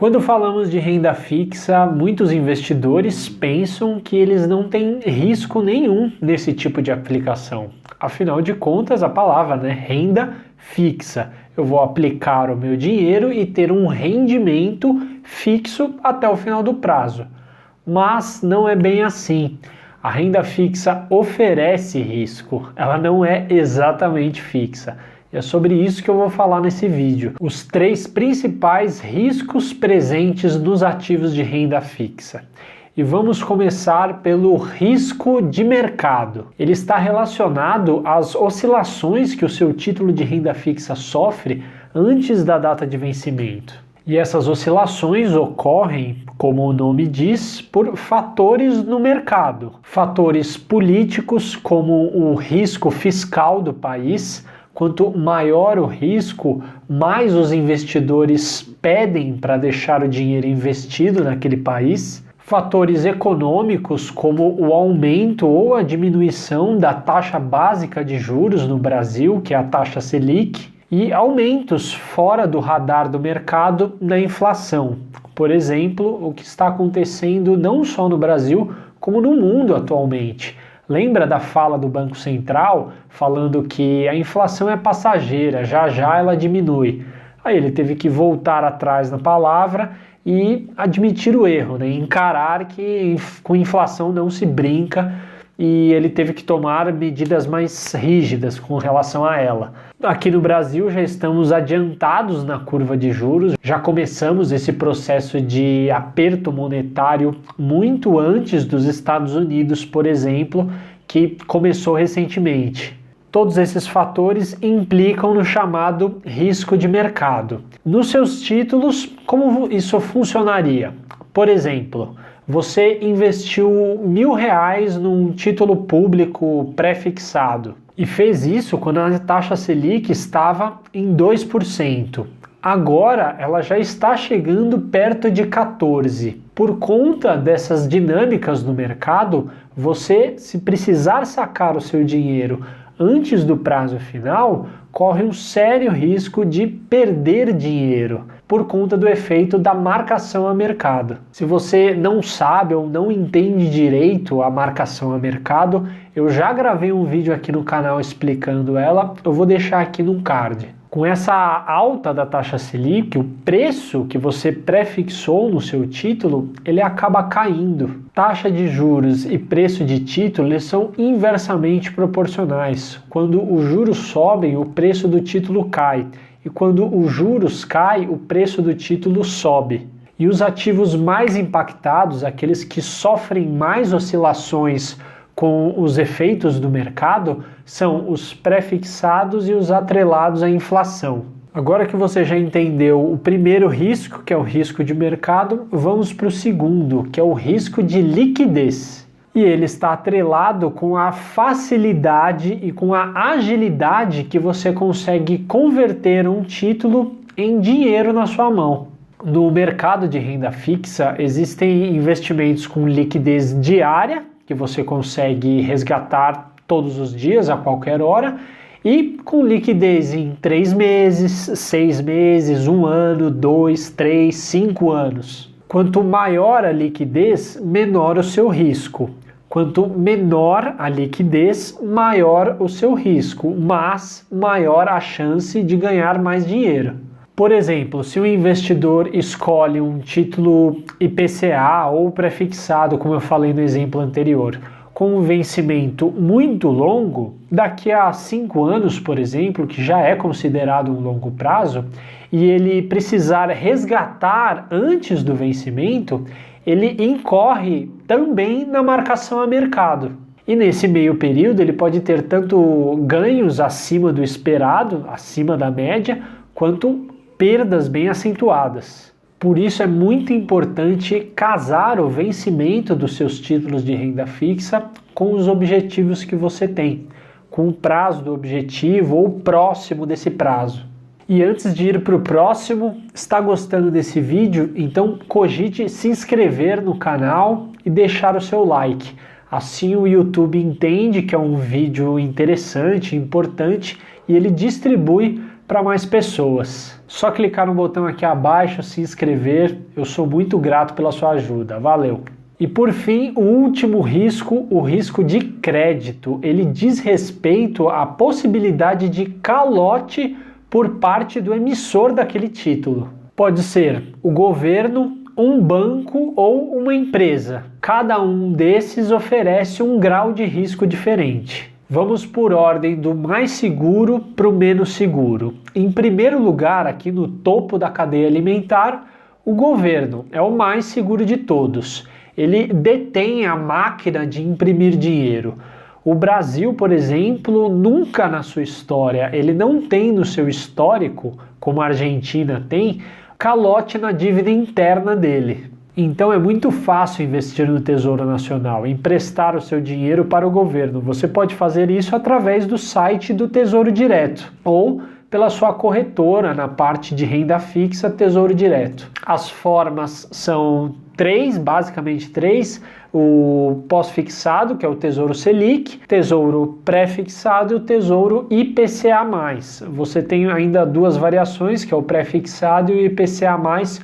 Quando falamos de renda fixa, muitos investidores pensam que eles não têm risco nenhum nesse tipo de aplicação. Afinal de contas, a palavra, renda fixa. Eu vou aplicar o meu dinheiro e ter um rendimento fixo até o final do prazo. Mas não é bem assim. A renda fixa oferece risco, ela não é exatamente fixa. É sobre isso que eu vou falar nesse vídeo. Os 3 principais riscos presentes nos ativos de renda fixa. E vamos começar pelo risco de mercado. Ele está relacionado às oscilações que o seu título de renda fixa sofre antes da data de vencimento. E essas oscilações ocorrem, como o nome diz, por fatores no mercado. Fatores políticos, como o risco fiscal do país. Quanto maior o risco, mais os investidores pedem para deixar o dinheiro investido naquele país. Fatores econômicos, como o aumento ou a diminuição da taxa básica de juros no Brasil, que é a taxa Selic, e aumentos fora do radar do mercado na inflação. Por exemplo, o que está acontecendo não só no Brasil, como no mundo atualmente. Lembra da fala do Banco Central falando que a inflação é passageira, já já ela diminui. Aí ele teve que voltar atrás na palavra e admitir o erro, encarar que com inflação não se brinca, e ele teve que tomar medidas mais rígidas com relação a ela. Aqui no Brasil já estamos adiantados na curva de juros, já começamos esse processo de aperto monetário muito antes dos Estados Unidos, por exemplo, que começou recentemente. Todos esses fatores implicam no chamado risco de mercado. Nos seus títulos, como isso funcionaria? Por exemplo, você investiu R$1.000 num título público pré-fixado e fez isso quando a taxa Selic estava em 2%. Agora ela já está chegando perto de 14%. Por conta dessas dinâmicas no mercado, você, se precisar sacar o seu dinheiro antes do prazo final, corre um sério risco de perder dinheiro por conta do efeito da marcação a mercado. Se você não sabe ou não entende direito a marcação a mercado, eu já gravei um vídeo aqui no canal explicando ela, eu vou deixar aqui no card. Com essa alta da taxa Selic, o preço que você prefixou no seu título, ele acaba caindo. Taxa de juros e preço de título, eles são inversamente proporcionais. Quando os juros sobem, o preço do título cai. E quando os juros caem, o preço do título sobe. E os ativos mais impactados, aqueles que sofrem mais oscilações com os efeitos do mercado, são os pré-fixados e os atrelados à inflação. Agora que você já entendeu o primeiro risco, que é o risco de mercado, vamos para o segundo, que é o risco de liquidez. E ele está atrelado com a facilidade e com a agilidade que você consegue converter um título em dinheiro na sua mão. No mercado de renda fixa, existem investimentos com liquidez diária, que você consegue resgatar todos os dias, a qualquer hora, e com liquidez em 3 meses, 6 meses, 1 ano, 2, 3, 5 anos. Quanto maior a liquidez, menor o seu risco. Quanto menor a liquidez, maior o seu risco, mas maior a chance de ganhar mais dinheiro. Por exemplo, se o investidor escolhe um título IPCA ou prefixado, como eu falei no exemplo anterior, com um vencimento muito longo, daqui a 5 anos, por exemplo, que já é considerado um longo prazo, e ele precisar resgatar antes do vencimento, ele incorre também na marcação a mercado. E nesse meio período ele pode ter tanto ganhos acima do esperado, acima da média, quanto perdas bem acentuadas. Por isso é muito importante casar o vencimento dos seus títulos de renda fixa com os objetivos que você tem, com o prazo do objetivo ou próximo desse prazo. E antes de ir para o próximo, está gostando desse vídeo? Então cogite se inscrever no canal e deixar o seu like. Assim o YouTube entende que é um vídeo interessante, importante, e ele distribui para mais pessoas. Só clicar no botão aqui abaixo, se inscrever, eu sou muito grato pela sua ajuda. Valeu! E por fim, o último risco, o risco de crédito. Ele diz respeito à possibilidade de calote por parte do emissor daquele título. Pode ser o governo, um banco ou uma empresa. Cada um desses oferece um grau de risco diferente. Vamos por ordem do mais seguro para o menos seguro. Em primeiro lugar, aqui no topo da cadeia alimentar, o governo é o mais seguro de todos. Ele detém a máquina de imprimir dinheiro. O Brasil, por exemplo, nunca na sua história, ele não tem no seu histórico, como a Argentina tem, calote na dívida interna dele. Então é muito fácil investir no Tesouro Nacional, emprestar o seu dinheiro para o governo. Você pode fazer isso através do site do Tesouro Direto ou pela sua corretora na parte de renda fixa Tesouro Direto. As formas são basicamente três: o pós-fixado, que é o Tesouro Selic, Tesouro pré-fixado e o Tesouro IPCA+. Você tem ainda duas variações, que é o pré-fixado e o IPCA+,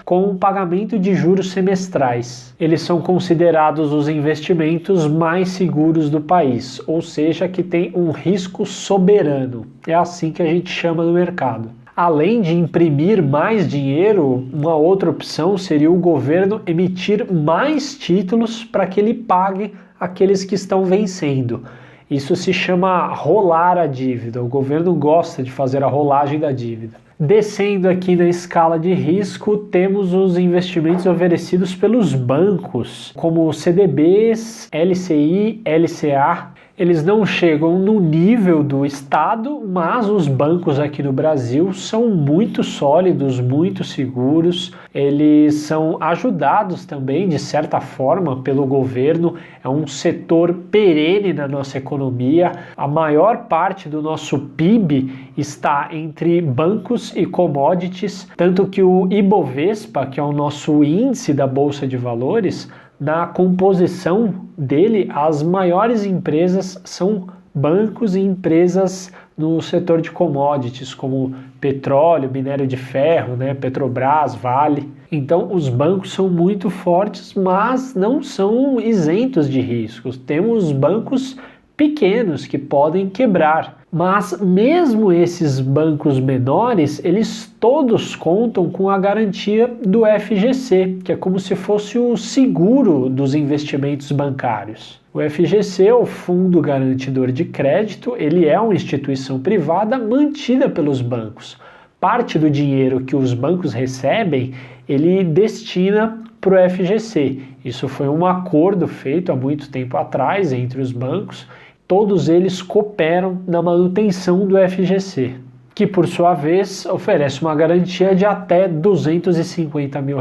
com pagamento de juros semestrais. Eles são considerados os investimentos mais seguros do país, ou seja, que tem um risco soberano. É assim que a gente chama no mercado. Além de imprimir mais dinheiro, uma outra opção seria o governo emitir mais títulos para que ele pague aqueles que estão vencendo. Isso se chama rolar a dívida. O governo gosta de fazer a rolagem da dívida. Descendo aqui na escala de risco, temos os investimentos oferecidos pelos bancos, como CDBs, LCI, LCA. Eles não chegam no nível do Estado, mas os bancos aqui no Brasil são muito sólidos, muito seguros. Eles são ajudados também, de certa forma, pelo governo. É um setor perene na nossa economia. A maior parte do nosso PIB está entre bancos e commodities, tanto que o Ibovespa, que é o nosso índice da Bolsa de Valores, na composição dele, as maiores empresas são bancos e empresas no setor de commodities, como petróleo, minério de ferro, Petrobras, Vale. Então, os bancos são muito fortes, mas não são isentos de riscos. Temos bancos pequenos que podem quebrar. Mas mesmo esses bancos menores, eles todos contam com a garantia do FGC, que é como se fosse o seguro dos investimentos bancários. O FGC é o Fundo Garantidor de Crédito, ele é uma instituição privada mantida pelos bancos. Parte do dinheiro que os bancos recebem, ele destina para o FGC. Isso foi um acordo feito há muito tempo atrás entre os bancos. Todos eles cooperam na manutenção do FGC, que por sua vez oferece uma garantia de até R$ 250 mil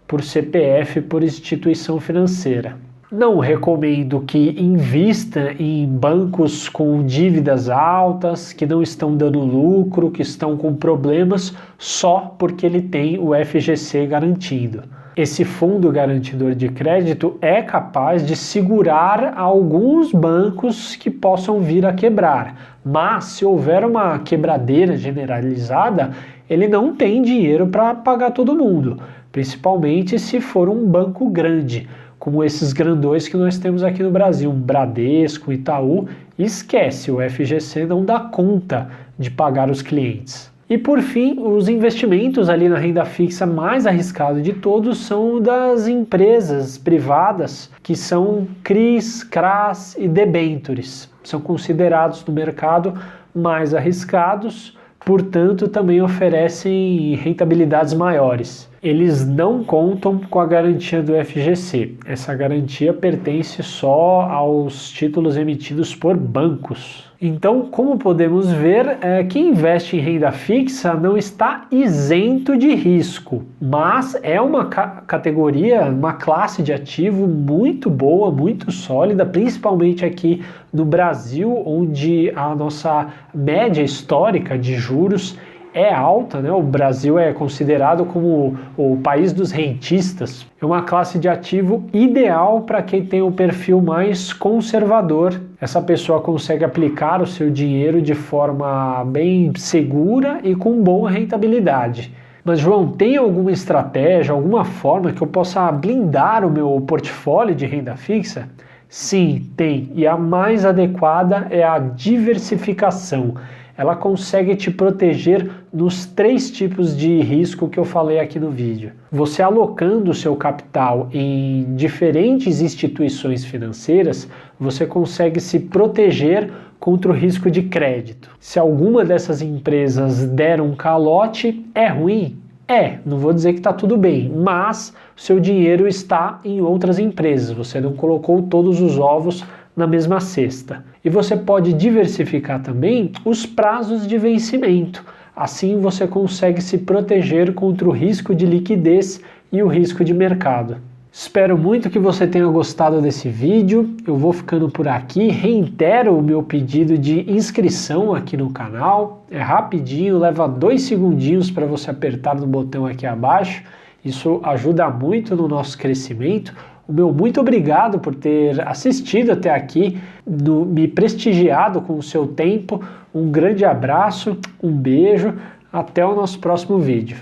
por CPF por instituição financeira. Não recomendo que invista em bancos com dívidas altas, que não estão dando lucro, que estão com problemas só porque ele tem o FGC garantindo. Esse fundo garantidor de crédito é capaz de segurar alguns bancos que possam vir a quebrar, mas se houver uma quebradeira generalizada, ele não tem dinheiro para pagar todo mundo, principalmente se for um banco grande, como esses grandões que nós temos aqui no Brasil, Bradesco, Itaú. Esquece, o FGC não dá conta de pagar os clientes. E por fim, os investimentos ali na renda fixa mais arriscados de todos são das empresas privadas, que são CRIs, CRAs e debêntures. São considerados no mercado mais arriscados, portanto também oferecem rentabilidades maiores. Eles não contam com a garantia do FGC. Essa garantia pertence só aos títulos emitidos por bancos. Então, como podemos ver, quem investe em renda fixa não está isento de risco, mas é uma categoria, uma classe de ativo muito boa, muito sólida, principalmente aqui no Brasil, onde a nossa média histórica de juros é alta, né? O Brasil é considerado como o país dos rentistas. É uma classe de ativo ideal para quem tem um perfil mais conservador. Essa pessoa consegue aplicar o seu dinheiro de forma bem segura e com boa rentabilidade. Mas, João, tem alguma estratégia, alguma forma que eu possa blindar o meu portfólio de renda fixa? Sim, tem. E a mais adequada é a diversificação. Ela consegue te proteger nos 3 tipos de risco que eu falei aqui no vídeo. Você alocando o seu capital em diferentes instituições financeiras, você consegue se proteger contra o risco de crédito. Se alguma dessas empresas der um calote, é ruim? Não vou dizer que está tudo bem, mas o seu dinheiro está em outras empresas, você não colocou todos os ovos na mesma cesta. E você pode diversificar também os prazos de vencimento. Assim você consegue se proteger contra o risco de liquidez e o risco de mercado. Espero muito que você tenha gostado desse vídeo. Eu vou ficando por aqui. Reitero o meu pedido de inscrição aqui no canal. É rapidinho, leva 2 segundinhos para você apertar no botão aqui abaixo. Isso ajuda muito no nosso crescimento. O meu muito obrigado por ter assistido até aqui, me prestigiado com o seu tempo. Um grande abraço, um beijo, até o nosso próximo vídeo.